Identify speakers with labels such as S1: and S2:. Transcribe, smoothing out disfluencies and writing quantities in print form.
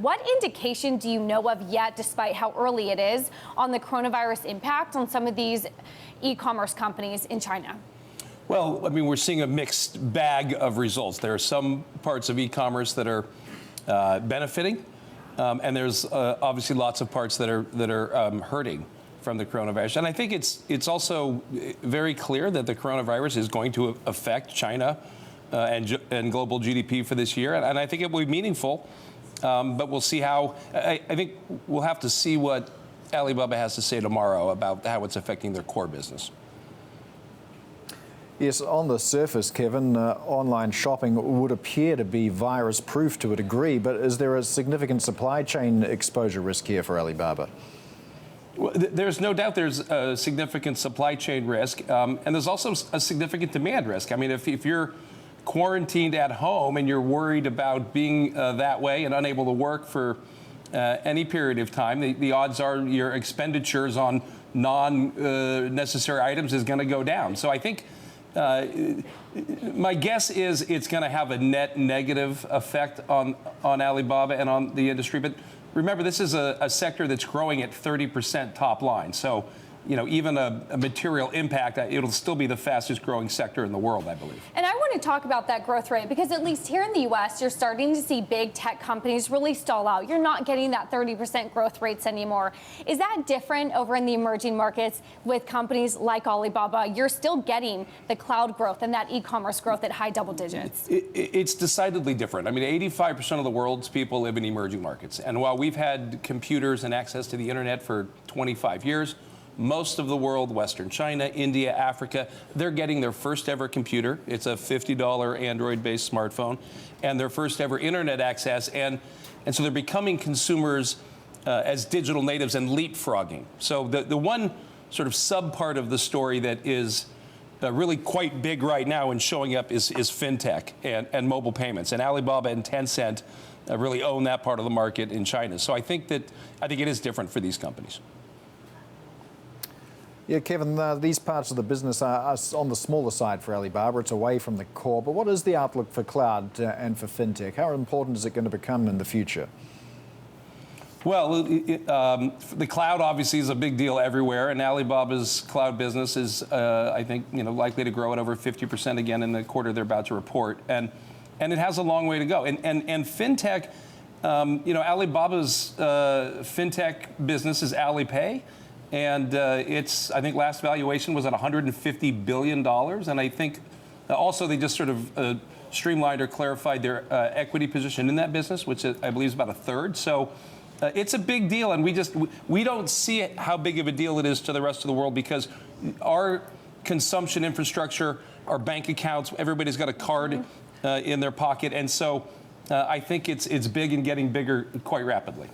S1: What indication do you know of yet, despite how early it is, on the coronavirus impact on some of these e-commerce companies in China?
S2: Well, I mean, we're seeing a mixed bag of results. There are some parts of e-commerce that are benefiting, and there's obviously lots of parts that are hurting from the coronavirus. And I think it's also very clear that the coronavirus is going to affect China and global GDP for this year, and I think it will be meaningful. But we'll see how. I think we'll have to see what Alibaba has to say tomorrow about how it's affecting their core business.
S3: Yes, on the surface, Kevin, online shopping would appear to be virus-proof to a degree, but is there a significant supply chain exposure risk here for Alibaba?
S2: Well, there's no doubt there's a significant supply chain risk, and there's also a significant demand risk. I mean, if you're quarantined at home and you're worried about being that way and unable to work for any period of time, the odds are your expenditures on non-necessary items is going to go down. So I think my guess is it's going to have a net negative effect on Alibaba and on the industry. But remember, this is a sector that's growing at 30% top line. So, you know, even a material impact, it'll still be the fastest growing sector in the world, I believe.
S1: And I want to talk about that growth rate, because at least here in the U.S., you're starting to see big tech companies really stall out. You're not getting that 30% growth rates anymore. Is that different over in the emerging markets with companies like Alibaba? You're still getting the cloud growth and that e-commerce growth at high double digits.
S2: It's decidedly different. I mean, 85% of the world's people live in emerging markets. And while we've had computers and access to the internet for 25 years, most of the world, Western China, India, Africa, they're getting their first ever computer. It's a $50 Android-based smartphone, and their first ever internet access. And so they're becoming consumers as digital natives and leapfrogging. So the one sort of sub-part of the story that is really quite big right now and showing up is fintech and mobile payments. And Alibaba and Tencent really own that part of the market in China. So I think it is different for these companies.
S3: Yeah, Kevin, these parts of the business are on the smaller side for Alibaba. It's away from the core. But what is the outlook for cloud and for fintech? How important is it going to become in the future?
S2: Well, the cloud obviously is a big deal everywhere, and Alibaba's cloud business is, I think, likely to grow at over 50% again in the quarter they're about to report, and it has a long way to go. And fintech, Alibaba's fintech business is Alipay. And its, I think, last valuation was at $150 billion. And I think also they just sort of streamlined or clarified their equity position in that business, which I believe is about a third. So it's a big deal. And we don't see how big of a deal it is to the rest of the world, because our consumption infrastructure, our bank accounts, everybody's got a card in their pocket. And so I think it's big and getting bigger quite rapidly.